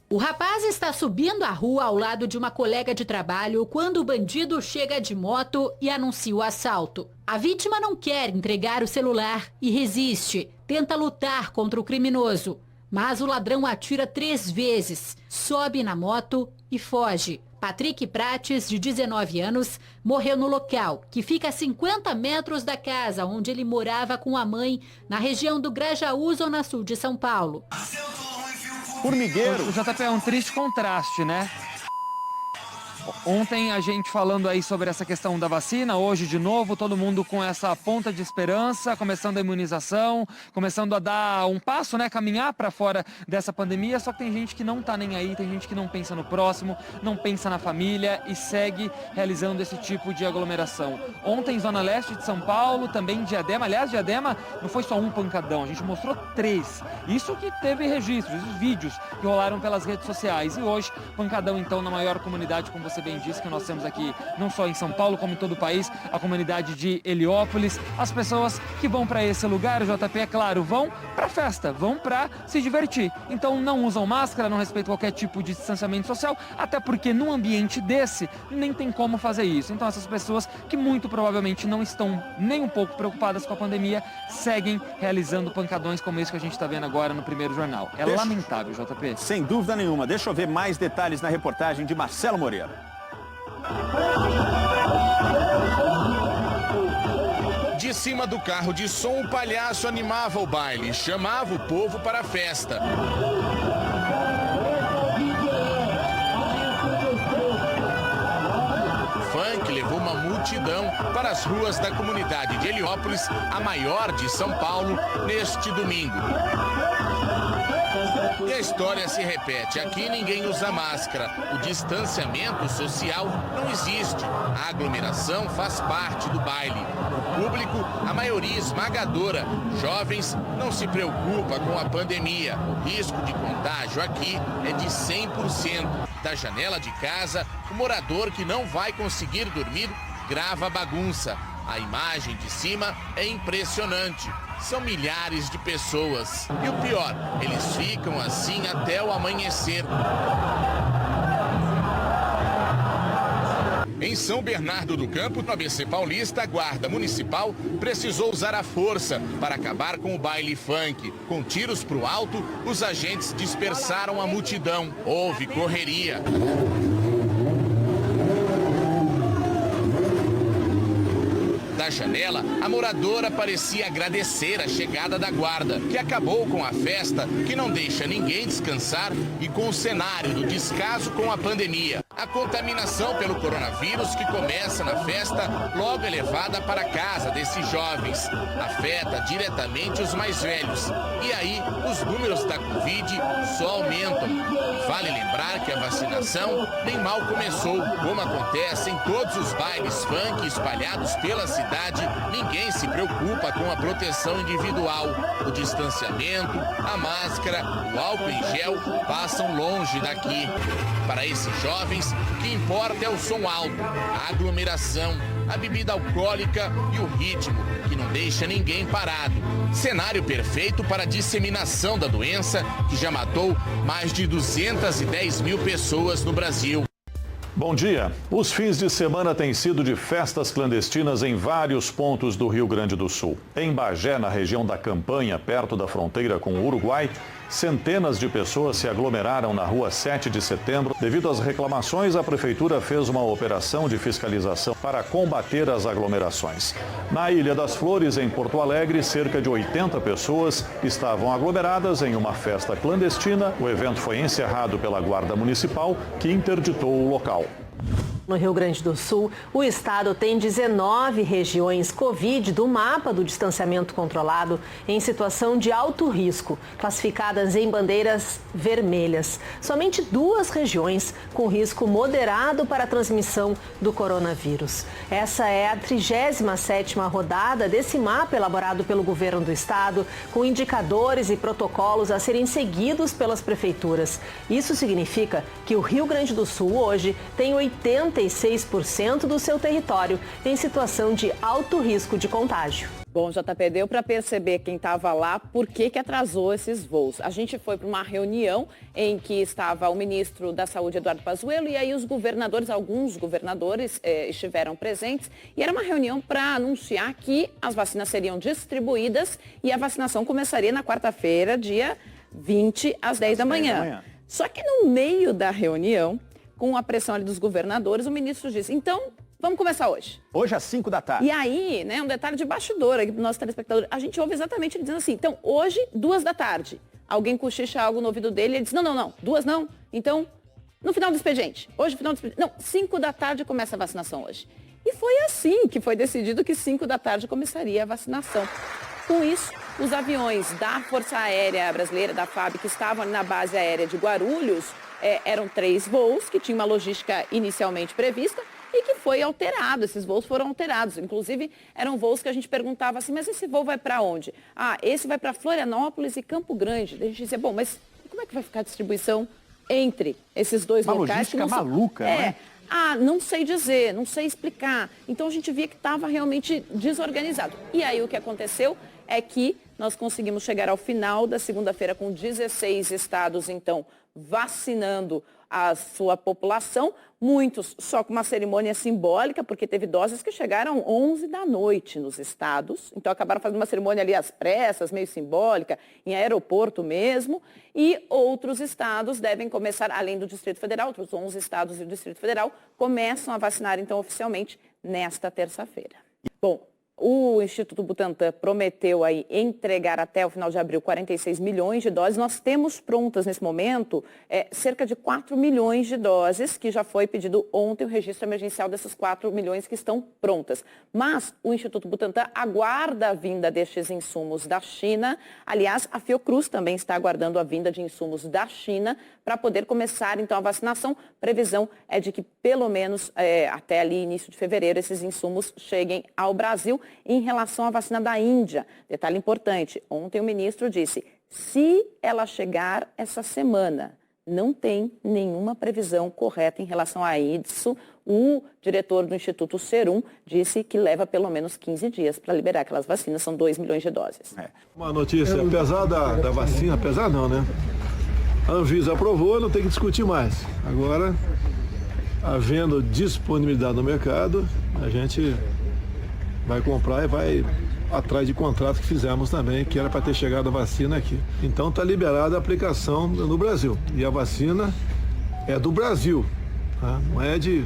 O rapaz está subindo a rua ao lado de uma colega de trabalho quando o bandido chega de moto e anuncia o assalto. A vítima não quer entregar o celular e resiste. Tenta lutar contra o criminoso, mas o ladrão atira 3 vezes, sobe na moto e foge. Patrick Prates, de 19 anos, morreu no local, que fica a 50 metros da casa onde ele morava com a mãe, na região do Grajaú, zona sul de São Paulo. Formigueiro. O JP é um triste contraste, né? Ontem a gente falando aí sobre essa questão da vacina, hoje de novo todo mundo com essa ponta de esperança, começando a imunização, começando a dar um passo, né, caminhar para fora dessa pandemia, só que tem gente que não tá nem aí, tem gente que não pensa no próximo, não pensa na família e segue realizando esse tipo de aglomeração. Ontem, Zona Leste de São Paulo, também Diadema, aliás, Diadema não foi só um pancadão, a gente mostrou 3, isso que teve registros, os vídeos que rolaram pelas redes sociais, e hoje, pancadão então na maior comunidade, como você bem disse, que nós temos aqui, não só em São Paulo, como em todo o país, a comunidade de Heliópolis. As pessoas que vão para esse lugar, o JP, é claro, vão para festa, vão para se divertir. Então não usam máscara, não respeitam qualquer tipo de distanciamento social, até porque num ambiente desse, nem tem como fazer isso. Então essas pessoas que muito provavelmente não estão nem um pouco preocupadas com a pandemia, seguem realizando pancadões como esse que a gente está vendo agora no Primeiro Jornal. É lamentável, JP. Sem dúvida nenhuma. Deixa eu ver mais detalhes na reportagem de Marcelo Moreira. De cima do carro de som, o palhaço animava o baile, chamava o povo para a festa. O funk levou uma multidão para as ruas da comunidade de Heliópolis, a maior de São Paulo, neste domingo. E a história se repete. Aqui ninguém usa máscara. O distanciamento social não existe. A aglomeração faz parte do baile. O público, a maioria esmagadora, jovens, não se preocupa com a pandemia. O risco de contágio aqui é de 100%. Da janela de casa, o morador que não vai conseguir dormir grava a bagunça. A imagem de cima é impressionante. São milhares de pessoas. E o pior, eles ficam assim até o amanhecer. Em São Bernardo do Campo, no ABC Paulista, a Guarda Municipal precisou usar a força para acabar com o baile funk. Com tiros para o alto, os agentes dispersaram a multidão. Houve correria. Da janela, a moradora parecia agradecer a chegada da guarda, que acabou com a festa, que não deixa ninguém descansar, e com o cenário do descaso com a pandemia. A contaminação pelo coronavírus, que começa na festa, logo é levada para a casa desses jovens. Afeta diretamente os mais velhos. E aí, os números da Covid só aumentam. Vale lembrar que a vacinação nem mal começou. Como acontece em todos os bailes funk espalhados pela cidade, ninguém se preocupa com a proteção individual. O distanciamento, a máscara, o álcool em gel passam longe daqui. Para esses jovens, o que importa é o som alto, a aglomeração, a bebida alcoólica e o ritmo, que não deixa ninguém parado. Cenário perfeito para a disseminação da doença, que já matou mais de 210 mil pessoas no Brasil. Bom dia. Os fins de semana têm sido de festas clandestinas em vários pontos do Rio Grande do Sul. Em Bagé, na região da Campanha, perto da fronteira com o Uruguai, centenas de pessoas se aglomeraram na rua 7 de setembro. Devido às reclamações, a prefeitura fez uma operação de fiscalização para combater as aglomerações. Na Ilha das Flores, em Porto Alegre, cerca de 80 pessoas estavam aglomeradas em uma festa clandestina. O evento foi encerrado pela Guarda Municipal, que interditou o local. No Rio Grande do Sul, o estado tem 19 regiões Covid do mapa do distanciamento controlado em situação de alto risco, classificadas em bandeiras vermelhas. Somente 2 regiões com risco moderado para a transmissão do coronavírus. Essa é a 37ª rodada desse mapa elaborado pelo governo do estado, com indicadores e protocolos a serem seguidos pelas prefeituras. Isso significa que o Rio Grande do Sul hoje tem 86% do seu território em situação de alto risco de contágio. Bom, JP, deu para perceber quem estava lá por que atrasou esses voos. A gente foi para uma reunião em que estava o ministro da Saúde, Eduardo Pazuello, e aí os governadores, alguns governadores estiveram presentes, e era uma reunião para anunciar que as vacinas seriam distribuídas e a vacinação começaria na quarta-feira, dia 20, às 10 da manhã. Só que no meio da reunião, com a pressão ali dos governadores, o ministro disse, então, vamos começar hoje. Hoje às 5 da tarde. E aí, né, um detalhe de bastidor aqui para o nosso telespectador. A gente ouve exatamente ele dizendo assim, então, hoje, 2 da tarde. Alguém cochicha algo no ouvido dele e ele diz, não, 2 não. Então, no final do expediente. Hoje, no final do expediente. Não, 5 da tarde começa a vacinação hoje. E foi assim que foi decidido que 5 da tarde começaria a vacinação. Com isso, os aviões da Força Aérea Brasileira, da FAB, que estavam na base aérea de Guarulhos, eram 3 voos que tinham uma logística inicialmente prevista e que foi alterado, esses voos foram alterados. Inclusive, eram voos que a gente perguntava assim, mas esse voo vai para onde? Ah, esse vai para Florianópolis e Campo Grande. Daí a gente dizia, bom, mas como é que vai ficar a distribuição entre esses dois locais? Uma logística maluca, não é? Ah, não sei dizer, não sei explicar. Então a gente via que estava realmente desorganizado. E aí o que aconteceu é que nós conseguimos chegar ao final da segunda-feira com 16 estados, então, vacinando a sua população, muitos só com uma cerimônia simbólica, porque teve doses que chegaram 11 da noite nos estados, então acabaram fazendo uma cerimônia ali às pressas, meio simbólica, em aeroporto mesmo, e outros estados devem começar, além do Distrito Federal, outros 11 estados e o Distrito Federal, começam a vacinar então oficialmente nesta terça-feira. Bom, o Instituto Butantan prometeu aí entregar até o final de abril 46 milhões de doses. Nós temos prontas nesse momento cerca de 4 milhões de doses, que já foi pedido ontem o registro emergencial dessas 4 milhões que estão prontas. Mas o Instituto Butantan aguarda a vinda destes insumos da China. Aliás, a Fiocruz também está aguardando a vinda de insumos da China para poder começar então a vacinação. Previsão é de que pelo menos até ali início de fevereiro esses insumos cheguem ao Brasil. Em relação à vacina da Índia, detalhe importante, ontem o ministro disse, se ela chegar essa semana, não tem nenhuma previsão correta em relação a isso. O diretor do Instituto Serum disse que leva pelo menos 15 dias para liberar aquelas vacinas, são 2 milhões de doses. Uma notícia, apesar da vacina, apesar não, né? A Anvisa aprovou, não tem que discutir mais. Agora, havendo disponibilidade no mercado, a gente vai comprar e vai atrás de contratos que fizemos também, que era para ter chegado a vacina aqui. Então está liberada a aplicação no Brasil. E a vacina é do Brasil, tá? Não é de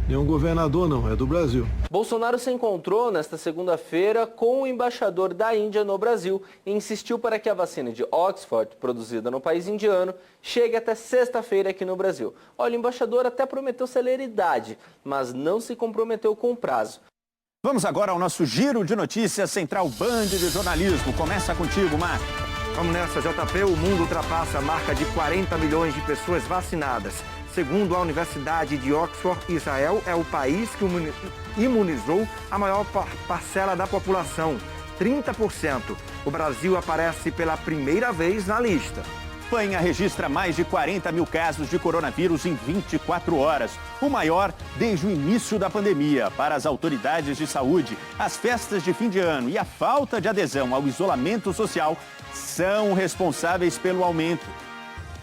nenhum governador, não, é do Brasil. Bolsonaro se encontrou nesta segunda-feira com o embaixador da Índia no Brasil e insistiu para que a vacina de Oxford, produzida no país indiano, chegue até sexta-feira aqui no Brasil. Olha, o embaixador até prometeu celeridade, mas não se comprometeu com o prazo. Vamos agora ao nosso giro de notícias Central Band de Jornalismo. Começa contigo, Marco. Vamos nessa, JP. O mundo ultrapassa a marca de 40 milhões de pessoas vacinadas. Segundo a Universidade de Oxford, Israel é o país que imunizou a maior parcela da população, 30%. O Brasil aparece pela primeira vez na lista. Espanha registra mais de 40 mil casos de coronavírus em 24 horas, o maior desde o início da pandemia. Para as autoridades de saúde, as festas de fim de ano e a falta de adesão ao isolamento social são responsáveis pelo aumento.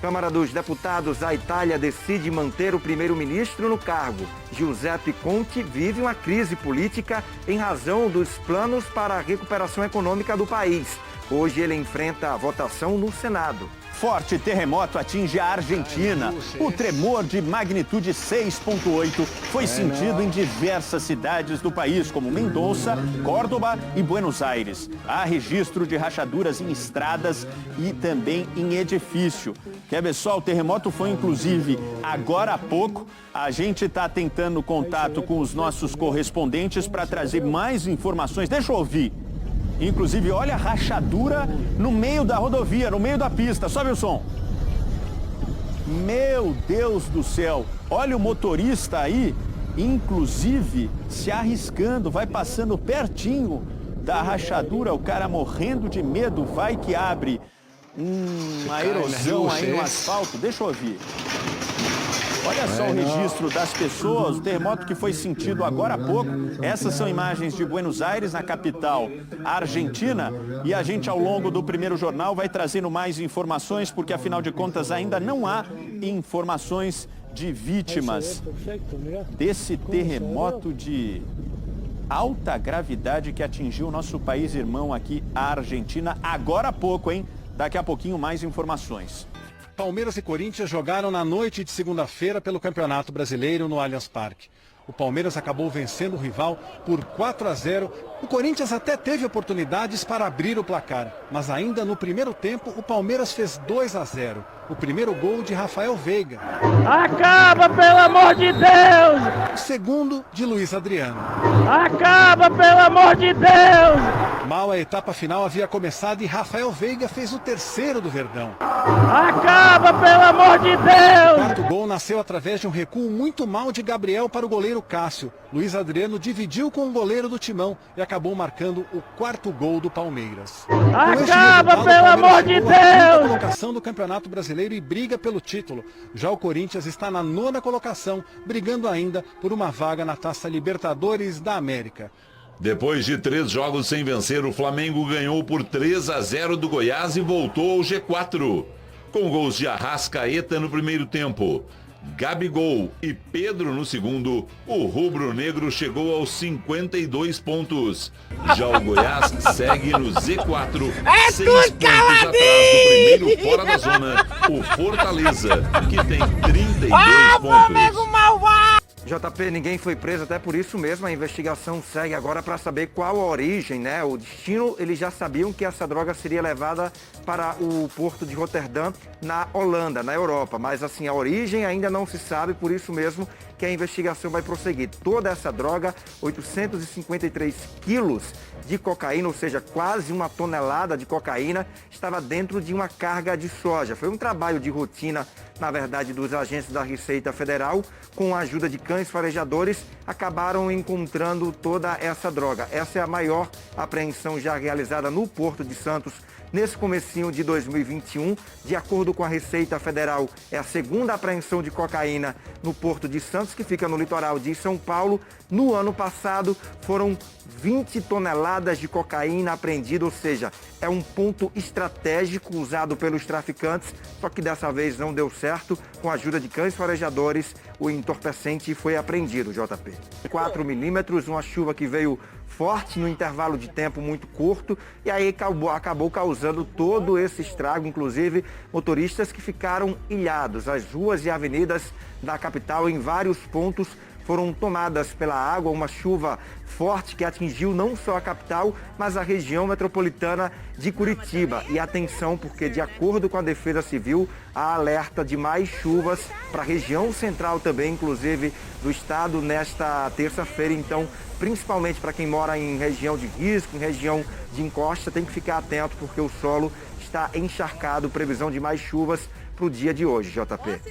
Câmara dos Deputados da Itália decide manter o primeiro-ministro no cargo. Giuseppe Conte vive uma crise política em razão dos planos para a recuperação econômica do país. Hoje ele enfrenta a votação no Senado. Forte terremoto atinge a Argentina. O tremor de magnitude 6,8 foi sentido em diversas cidades do país, como Mendoza, Córdoba e Buenos Aires. Há registro de rachaduras em estradas e também em edifício. Quer ver só, o terremoto foi inclusive agora há pouco. A gente está tentando contato com os nossos correspondentes para trazer mais informações. Deixa eu ouvir. Inclusive, olha a rachadura no meio da rodovia, no meio da pista. Sobe o som. Meu Deus do céu. Olha o motorista aí, inclusive, se arriscando. Vai passando pertinho da rachadura, o cara morrendo de medo. Vai que abre uma erosão aí no asfalto. Deixa eu ouvir. Olha só o registro das pessoas, o terremoto que foi sentido agora há pouco. Essas são imagens de Buenos Aires, na capital argentina. E a gente, ao longo do primeiro jornal, vai trazendo mais informações, porque, afinal de contas, ainda não há informações de vítimas desse terremoto de alta gravidade que atingiu o nosso país irmão aqui, a Argentina, agora há pouco, hein? Daqui a pouquinho mais informações. Palmeiras e Corinthians jogaram na noite de segunda-feira pelo Campeonato Brasileiro no Allianz Parque. O Palmeiras acabou vencendo o rival por 4-0. O Corinthians até teve oportunidades para abrir o placar, mas ainda no primeiro tempo o Palmeiras fez 2-0. O primeiro gol de Rafael Veiga. Acaba, pelo amor de Deus! O segundo de Luiz Adriano. Acaba, pelo amor de Deus! Mal a etapa final havia começado e Rafael Veiga fez o terceiro do Verdão. Acaba, pelo amor de Deus! O quarto gol nasceu através de um recuo muito mal de Gabriel para o goleiro Cássio. Luiz Adriano dividiu com o goleiro do Timão e acabou marcando o quarto gol do Palmeiras. Acaba, pelo amor de Deus! Colocação do Campeonato Brasileiro e briga pelo título. Já o Corinthians está na 9ª colocação, brigando ainda por uma vaga na Taça Libertadores da América. Depois de 3 jogos sem vencer, o Flamengo ganhou por 3-0 do Goiás e voltou ao G4. Com gols de Arrascaeta no primeiro tempo, Gabigol e Pedro no segundo, o rubro-negro chegou aos 52 pontos. Já o Goiás segue no Z4, 6 pontos atrás do primeiro fora da zona, o Fortaleza, que tem 32 pontos. JP, ninguém foi preso, até por isso mesmo a investigação segue agora para saber qual a origem, né? O destino, eles já sabiam que essa droga seria levada para o porto de Roterdã, na Holanda, na Europa. Mas assim, a origem ainda não se sabe, por isso mesmo que a investigação vai prosseguir. Toda essa droga, 853 quilos de cocaína, ou seja, quase 1 tonelada de cocaína, estava dentro de uma carga de soja. Foi um trabalho de rotina, na verdade, dos agentes da Receita Federal, com a ajuda de cães farejadores, acabaram encontrando toda essa droga. Essa é a maior apreensão já realizada no Porto de Santos nesse comecinho de 2021. De acordo com a Receita Federal, é a 2ª apreensão de cocaína no Porto de Santos, que fica no litoral de São Paulo. No ano passado, foram 20 toneladas de cocaína apreendida, ou seja, é um ponto estratégico usado pelos traficantes, só que dessa vez não deu certo. Com a ajuda de cães farejadores, o entorpecente foi apreendido, JP. 4 milímetros, uma chuva que veio forte no intervalo de tempo muito curto e aí acabou causando todo esse estrago, inclusive motoristas que ficaram ilhados. As ruas e avenidas da capital em vários pontos foram tomadas pela água, uma chuva forte que atingiu não só a capital, mas a região metropolitana de Curitiba. E atenção, porque de acordo com a Defesa Civil, há alerta de mais chuvas para a região central também, inclusive do estado, nesta terça-feira. Então, principalmente para quem mora em região de risco, em região de encosta, tem que ficar atento porque o solo está encharcado. Previsão de mais chuvas para o dia de hoje, JP.